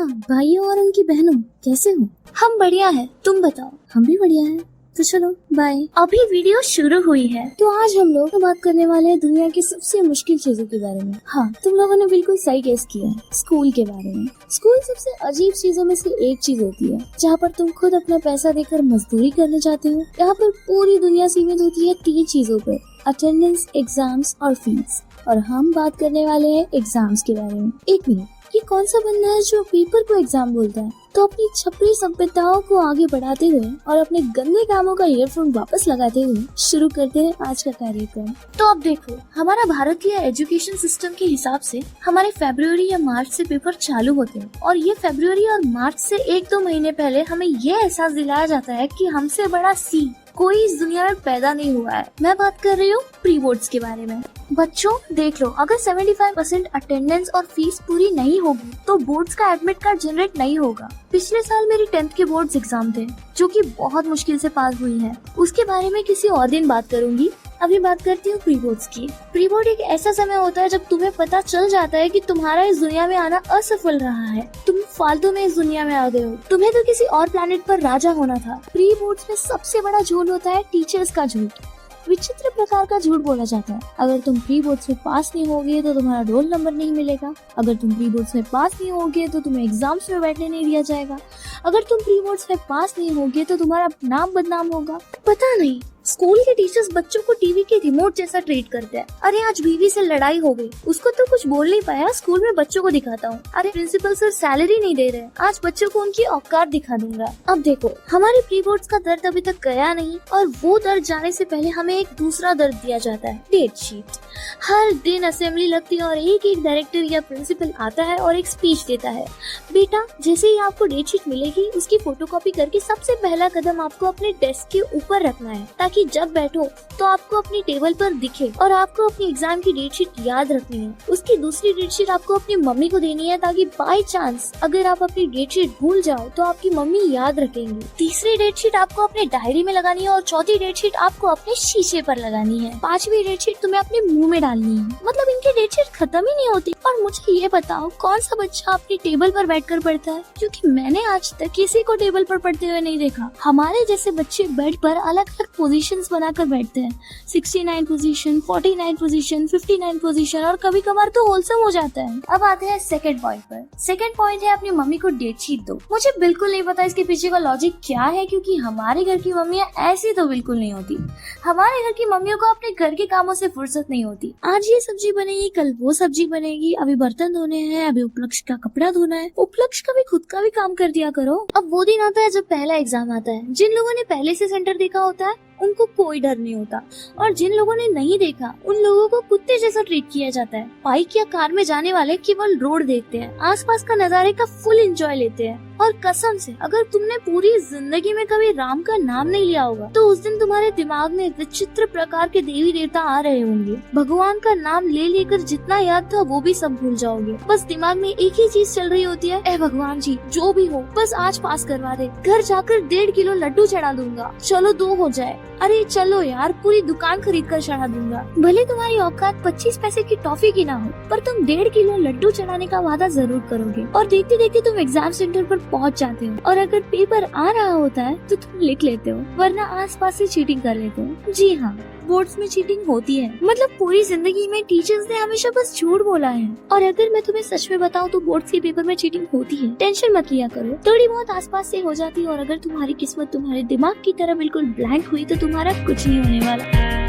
भाइयों और उनकी बहनों, कैसे हो? हम बढ़िया है, तुम बताओ। हम भी बढ़िया हैं। तो चलो बाय। अभी वीडियो शुरू हुई है। तो आज हम लोग बात करने वाले हैं दुनिया की सबसे मुश्किल चीजों के बारे में। हाँ, तुम लोगों ने बिल्कुल सही गेस किया है, स्कूल के बारे में। स्कूल सबसे अजीब चीजों में से एक चीज होती है, जहाँ पर तुम खुद अपना पैसा देकर मजदूरी करने जाते हो। यहाँ पर पूरी दुनिया सीमित होती है 3 चीजों पर: अटेंडेंस, एग्जाम्स और फीस। और हम बात करने वाले हैं एग्जाम्स के बारे में। 1 मिनट, ये कौन सा बंदा है जो पेपर को एग्जाम बोलता है? तो अपनी छपरी सभ्यताओं को आगे बढ़ाते हुए और अपने गंदे कामों का ईयरफोन वापस लगाते हुए शुरू करते हैं आज का कार्यक्रम। तो अब देखो, हमारा भारतीय एजुकेशन सिस्टम के हिसाब से हमारे फरवरी या मार्च से पेपर चालू होते हैं, और ये फरवरी और मार्च से 1-2 महीने पहले हमें ये एहसास दिलाया जाता है कि हमसे बड़ा सी कोई इस दुनिया में पैदा नहीं हुआ है। मैं बात कर रही हूँ प्री बोर्ड्स के बारे में। बच्चों देख लो, अगर 75% अटेंडेंस और फीस पूरी नहीं होगी तो बोर्ड्स का एडमिट कार्ड जनरेट नहीं होगा। पिछले साल मेरी 10th के बोर्ड्स एग्जाम थे, जो कि बहुत मुश्किल से पास हुई है। उसके बारे में किसी और दिन बात करूंगी। अभी बात करती हूँ प्री बोर्ड्स की। प्री बोर्ड एक ऐसा समय होता है जब तुम्हें पता चल जाता है कि तुम्हारा इस दुनिया में आना असफल रहा है, तुम फालतू में इस दुनिया में आ गए हो, तुम्हें तो किसी और प्लेनेट पर राजा होना था। प्री बोर्ड्स में सबसे बड़ा झूठ होता है टीचर्स का झूठ। विचित्र प्रकार का झूठ बोला जाता है। अगर तुम प्री बोर्ड्स में पास नहीं होगे तो तुम्हारा रोल नंबर नहीं मिलेगा। अगर तुम प्री बोर्ड्स में पास नहीं होगे तो तुम्हें एग्जाम्स में बैठने नहीं दिया जाएगा। अगर तुम प्री बोर्ड्स में पास नहीं होगे तो तुम्हारा नाम बदनाम होगा। पता नहीं, स्कूल के टीचर्स बच्चों को टीवी के रिमोट जैसा ट्रीट करते हैं। अरे आज बीवी से लड़ाई हो गई, उसको तो कुछ बोल नहीं पाया, स्कूल में बच्चों को दिखाता हूँ। अरे प्रिंसिपल सर सैलरी नहीं दे रहे, आज बच्चों को उनकी औकात दिखा दूंगा। अब देखो, हमारे प्री बोर्ड्स का दर्द अभी तक गया नहीं, और वो दर्द जाने से पहले हमें एक दूसरा दर्द दिया जाता है, डेट शीट। हर दिन असेंबली लगती है और एक डायरेक्टर या प्रिंसिपल आता है और एक स्पीच देता है। बेटा, जैसे ही आपको डेट शीट मिलेगी, उसकी फोटोकॉपी करके सबसे पहला कदम आपको अपने डेस्क के ऊपर रखना है, ताकि जब बैठो तो आपको अपनी टेबल पर दिखे। और आपको अपनी एग्जाम की डेट शीट याद रखनी है। उसकी दूसरी डेट शीट आपको अपनी मम्मी को देनी है, ताकि बाय चांस अगर आप अपनी डेट शीट भूल जाओ तो आपकी मम्मी याद रखेंगी। तीसरी डेट शीट आपको अपने डायरी में लगानी है, और चौथी डेट शीट आपको अपने शीशे पर लगानी है। 5वीं डेट शीट तुम्हें अपने मुंह में डालनी है। मतलब इनकी डेट शीट खत्म ही नहीं होती। और मुझे ये बताओ, कौन सा बच्चा अपनी टेबल पर बैठकर पढ़ता है? क्योंकि मैंने आज तक किसी को टेबल पर पढ़ते हुए नहीं देखा। हमारे जैसे बच्चे बेड पर अलग अलग पोजीशंस बनाकर बैठते हैं। 69 पोजीशन, 49 पोजीशन, 59 पोजीशन, और कभी कभार तो होलसम हो जाता है। अब आते हैं सेकंड पॉइंट पर। सेकंड पॉइंट है अपनी मम्मी को डेट शीट दो। मुझे बिल्कुल नहीं पता इसके पीछे का लॉजिक क्या है, क्योंकि हमारे घर की मम्मियाँ ऐसी तो बिल्कुल नहीं होती। हमारे घर की मम्मियों को अपने घर के कामों से फुर्सत नहीं होती। आज ये सब्जी बनेगी, कल वो सब्जी बनेगी, अभी बर्तन धोने हैं, अभी उपलक्ष का कपड़ा धोना है। उपलक्ष का भी खुद का भी काम कर दिया करो। अब वो दिन आता है जब पहला एग्जाम आता है। जिन लोगों ने पहले से सेंटर देखा होता है उनको कोई डर नहीं होता, और जिन लोगों ने नहीं देखा उन लोगों को कुत्ते जैसा ट्रीट किया जाता है। बाइक या कार में जाने वाले केवल रोड देखते हैं, आसपास का नजारे का फुल एंजॉय लेते हैं। और कसम से, अगर तुमने पूरी जिंदगी में कभी राम का नाम नहीं लिया होगा तो उस दिन तुम्हारे दिमाग में विचित्र प्रकार के देवी देवता आ रहे होंगे। भगवान का नाम ले लेकर जितना याद था वो भी सब भूल जाओगे। बस दिमाग में एक ही चीज चल रही होती है, ए भगवान जी जो भी हो बस आज पास करवा दे। घर जाकर 1.5 किलो लड्डू चढ़ा दूंगा, चलो 2 हो जाए। अरे चलो यार, पूरी दुकान खरीद कर चढ़ा दूंगा। भले तुम्हारी औकात 25 पैसे की टॉफी की ना हो, पर तुम 1.5 किलो लड्डू चढ़ाने का वादा जरूर करोगे। और देखते देखते तुम एग्जाम सेंटर पर पहुंच जाते हो, और अगर पेपर आ रहा होता है तो तुम लिख लेते हो, वरना आसपास से चीटिंग कर लेते हो। जी हाँ, बोर्ड्स में चीटिंग होती है। मतलब पूरी जिंदगी में टीचर्स ने हमेशा बस झूठ बोला है। और अगर मैं तुम्हें सच में बताऊं तो बोर्ड्स के पेपर में चीटिंग होती है। टेंशन मत लिया करो, थोड़ी बहुत आसपास से हो जाती है। और अगर तुम्हारी किस्मत तुम्हारे दिमाग की तरह बिल्कुल ब्लैंक हुई तो तुम्हारा कुछ नहीं होने वाला।